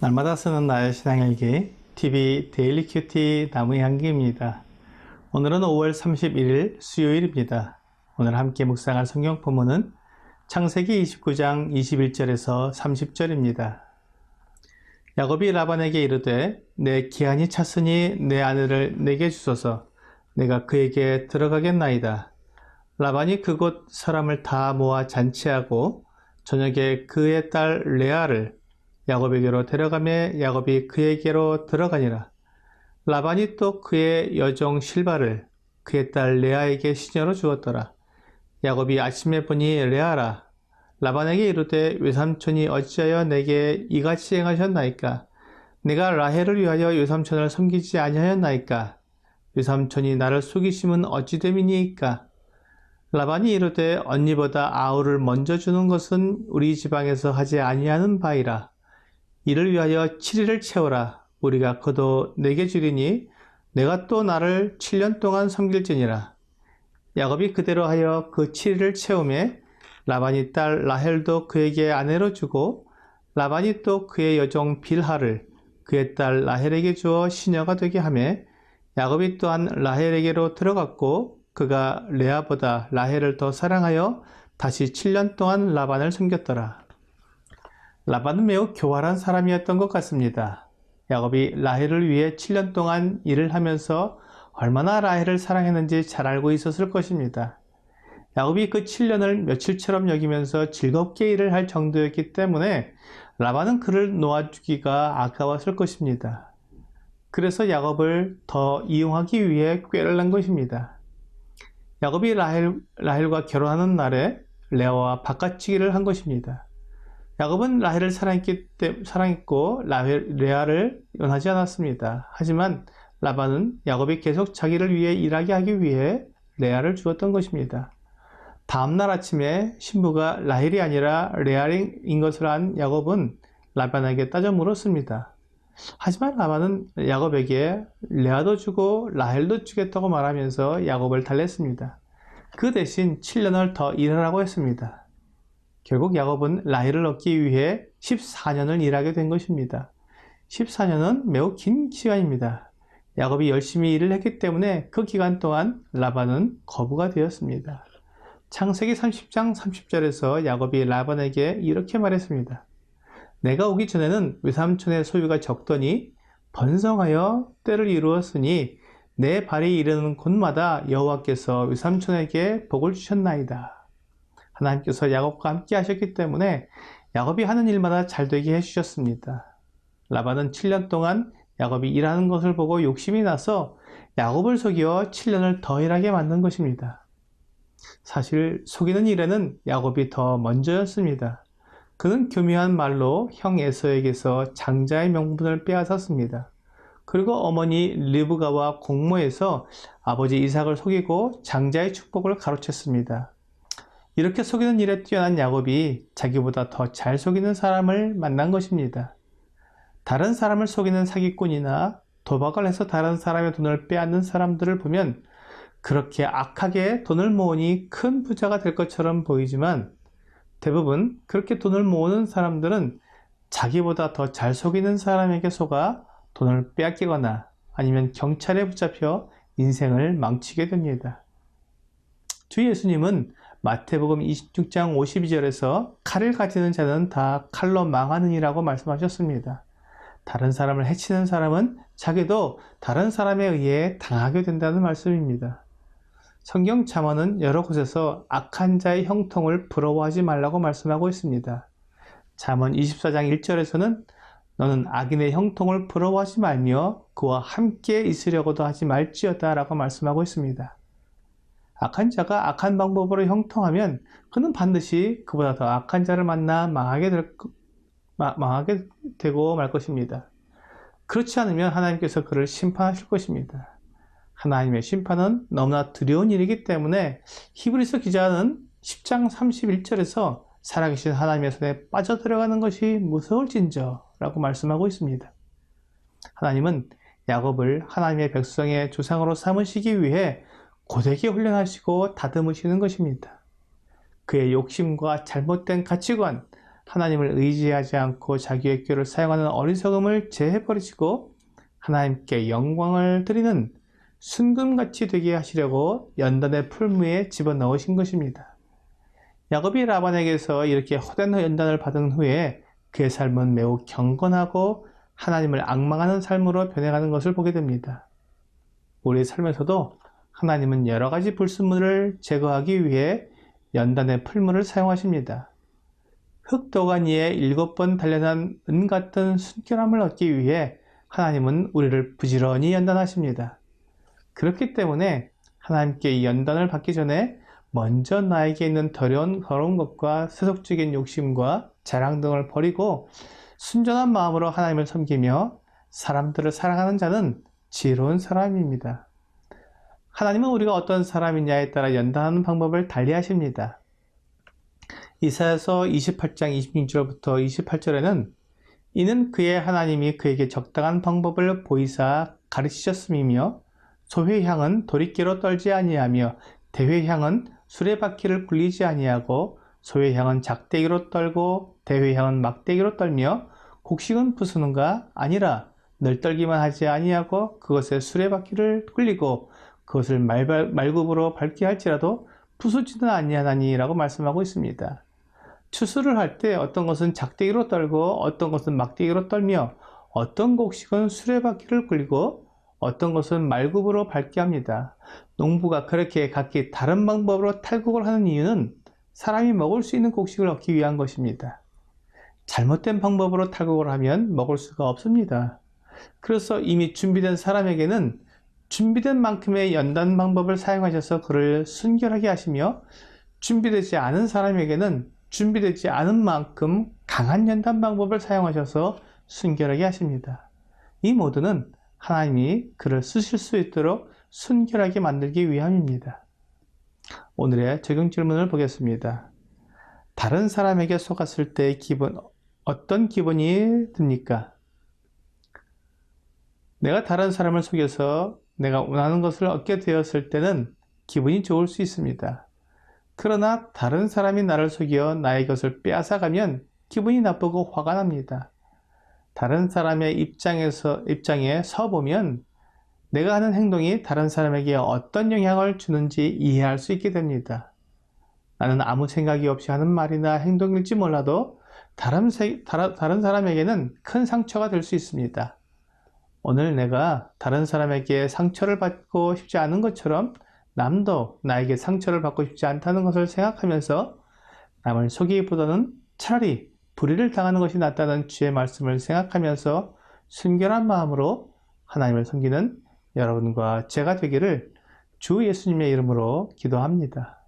날마다 쓰는 나의 신앙일기 TV 데일리 큐티 나무의 향기입니다. 오늘은 5월 31일 수요일입니다. 오늘 함께 묵상할 성경 본문은 창세기 29장 21절에서 30절입니다. 야곱이 라반에게 이르되 내 기한이 찼으니 내 아내를 내게 주소서. 내가 그에게 들어가겠나이다. 라반이 그곳 사람을 다 모아 잔치하고 저녁에 그의 딸 레아를 야곱에게로 데려가며 야곱이 그에게로 들어가니라. 라반이 또 그의 여종 실바를 그의 딸 레아에게 시녀로 주었더라. 야곱이 아침에 보니 레아라. 라반에게 이르되 외삼촌이 어찌하여 내게 이같이 행하셨나이까? 내가 라헬을 위하여 외삼촌을 섬기지 아니하였나이까? 외삼촌이 나를 속이심은 어찌 됨이니이까? 라반이 이르되 언니보다 아우를 먼저 주는 것은 우리 지방에서 하지 아니하는 바이라. 이를 위하여 7일을 채우라. 우리가 그도 내게 주리니 내가 또 나를 7년 동안 섬길지니라. 야곱이 그대로 하여 그 7일을 채우매 라반이 딸 라헬도 그에게 아내로 주고 라반이 또 그의 여종 빌하를 그의 딸 라헬에게 주어 시녀가 되게 하매 야곱이 또한 라헬에게로 들어갔고 그가 레아보다 라헬을 더 사랑하여 다시 7년 동안 라반을 섬겼더라. 라반은 매우 교활한 사람이었던 것 같습니다. 야곱이 라헬을 위해 7년 동안 일을 하면서 얼마나 라헬을 사랑했는지 잘 알고 있었을 것입니다. 야곱이 그 7년을 며칠처럼 여기면서 즐겁게 일을 할 정도였기 때문에 라반은 그를 놓아주기가 아까웠을 것입니다. 그래서 야곱을 더 이용하기 위해 꾀를 낸 것입니다. 야곱이 라헬과 결혼하는 날에 레아와 바꿔치기를 한 것입니다. 야곱은 라헬을 사랑했고 레아를 원하지 않았습니다. 하지만 라반은 야곱이 계속 자기를 위해 일하게 하기 위해 레아를 주었던 것입니다. 다음날 아침에 신부가 라헬이 아니라 레아인 것을 안 야곱은 라반에게 따져 물었습니다. 하지만 라반은 야곱에게 레아도 주고 라헬도 주겠다고 말하면서 야곱을 달랬습니다. 그 대신 7년을 더 일하라고 했습니다. 결국 야곱은 라헬을 얻기 위해 14년을 일하게 된 것입니다. 14년은 매우 긴 시간입니다. 야곱이 열심히 일을 했기 때문에 그 기간 동안 라반은 거부가 되었습니다. 창세기 30장 30절에서 야곱이 라반에게 이렇게 말했습니다. 내가 오기 전에는 외삼촌의 소유가 적더니 번성하여 때를 이루었으니 내 발이 이르는 곳마다 여호와께서 외삼촌에게 복을 주셨나이다. 하나님께서 야곱과 함께 하셨기 때문에 야곱이 하는 일마다 잘 되게 해주셨습니다. 라반은 7년 동안 야곱이 일하는 것을 보고 욕심이 나서 야곱을 속여 7년을 더 일하게 만든 것입니다. 사실 속이는 일에는 야곱이 더 먼저였습니다. 그는 교묘한 말로 형 에서에게서 장자의 명분을 빼앗았습니다. 그리고 어머니 리브가와 공모해서 아버지 이삭을 속이고 장자의 축복을 가로챘습니다. 이렇게 속이는 일에 뛰어난 야곱이 자기보다 더 잘 속이는 사람을 만난 것입니다. 다른 사람을 속이는 사기꾼이나 도박을 해서 다른 사람의 돈을 빼앗는 사람들을 보면 그렇게 악하게 돈을 모으니 큰 부자가 될 것처럼 보이지만 대부분 그렇게 돈을 모으는 사람들은 자기보다 더 잘 속이는 사람에게 속아 돈을 빼앗기거나 아니면 경찰에 붙잡혀 인생을 망치게 됩니다. 주 예수님은 마태복음 26장 52절에서 칼을 가지는 자는 다 칼로 망하느니라고 말씀하셨습니다. 다른 사람을 해치는 사람은 자기도 다른 사람에 의해 당하게 된다는 말씀입니다. 성경 잠언은 여러 곳에서 악한 자의 형통을 부러워하지 말라고 말씀하고 있습니다. 잠언 24장 1절에서는 너는 악인의 형통을 부러워하지 말며 그와 함께 있으려고도 하지 말지어다 라고 말씀하고 있습니다. 악한 자가 악한 방법으로 형통하면 그는 반드시 그보다 더 악한 자를 만나 망하게 되고 말 것입니다. 그렇지 않으면 하나님께서 그를 심판하실 것입니다. 하나님의 심판은 너무나 두려운 일이기 때문에 히브리서 기자는 10장 31절에서 살아계신 하나님의 손에 빠져들어가는 것이 무서울진저 라고 말씀하고 있습니다. 하나님은 야곱을 하나님의 백성의 조상으로 삼으시기 위해 고되게 훈련하시고 다듬으시는 것입니다. 그의 욕심과 잘못된 가치관, 하나님을 의지하지 않고 자기의 꾀를 사용하는 어리석음을 제해버리시고 하나님께 영광을 드리는 순금같이 되게 하시려고 연단의 풀무에 집어넣으신 것입니다. 야곱이 라반에게서 이렇게 헛된 연단을 받은 후에 그의 삶은 매우 경건하고 하나님을 앙망하는 삶으로 변해가는 것을 보게 됩니다. 우리의 삶에서도 하나님은 여러 가지 불순물을 제거하기 위해 연단의 풀무를 사용하십니다. 흙도가니에 7번 단련한 은 같은 순결함을 얻기 위해 하나님은 우리를 부지런히 연단하십니다. 그렇기 때문에 하나님께 연단을 받기 전에 먼저 나에게 있는 더러운 것과 세속적인 욕심과 자랑 등을 버리고 순전한 마음으로 하나님을 섬기며 사람들을 사랑하는 자는 지혜로운 사람입니다. 하나님은 우리가 어떤 사람이냐에 따라 연단하는 방법을 달리하십니다. 이사야서 28장 26절부터 28절에는 이는 그의 하나님이 그에게 적당한 방법을 보이사 가르치셨음이며 소회향은 도리깨로 떨지 아니하며 대회향은 수레바퀴를 굴리지 아니하고 소회향은 작대기로 떨고 대회향은 막대기로 떨며 곡식은 부수는가 아니라 늘 떨기만 하지 아니하고 그것에 수레바퀴를 굴리고 그것을 말굽으로 밟게 할지라도 부수지는 아니하나니 라고 말씀하고 있습니다. 추수를 할 때 어떤 것은 작대기로 떨고 어떤 것은 막대기로 떨며 어떤 곡식은 수레바퀴를 굴리고 어떤 것은 말굽으로 밟게 합니다. 농부가 그렇게 각기 다른 방법으로 탈곡을 하는 이유는 사람이 먹을 수 있는 곡식을 얻기 위한 것입니다. 잘못된 방법으로 탈곡을 하면 먹을 수가 없습니다. 그래서 이미 준비된 사람에게는 준비된 만큼의 연단 방법을 사용하셔서 그를 순결하게 하시며 준비되지 않은 사람에게는 준비되지 않은 만큼 강한 연단 방법을 사용하셔서 순결하게 하십니다. 이 모두는 하나님이 그를 쓰실 수 있도록 순결하게 만들기 위함입니다. 오늘의 적용 질문을 보겠습니다. 다른 사람에게 속았을 때의 기분, 어떤 기분이 듭니까? 내가 다른 사람을 속여서 내가 원하는 것을 얻게 되었을 때는 기분이 좋을 수 있습니다. 그러나 다른 사람이 나를 속여 나의 것을 빼앗아가면 기분이 나쁘고 화가 납니다. 다른 사람의 입장에 서보면 내가 하는 행동이 다른 사람에게 어떤 영향을 주는지 이해할 수 있게 됩니다. 나는 아무 생각이 없이 하는 말이나 행동일지 몰라도 다른 사람에게는 큰 상처가 될 수 있습니다. 오늘 내가 다른 사람에게 상처를 받고 싶지 않은 것처럼 남도 나에게 상처를 받고 싶지 않다는 것을 생각하면서 남을 속이기보다는 차라리 불의를 당하는 것이 낫다는 주의 말씀을 생각하면서 순결한 마음으로 하나님을 섬기는 여러분과 제가 되기를 주 예수님의 이름으로 기도합니다.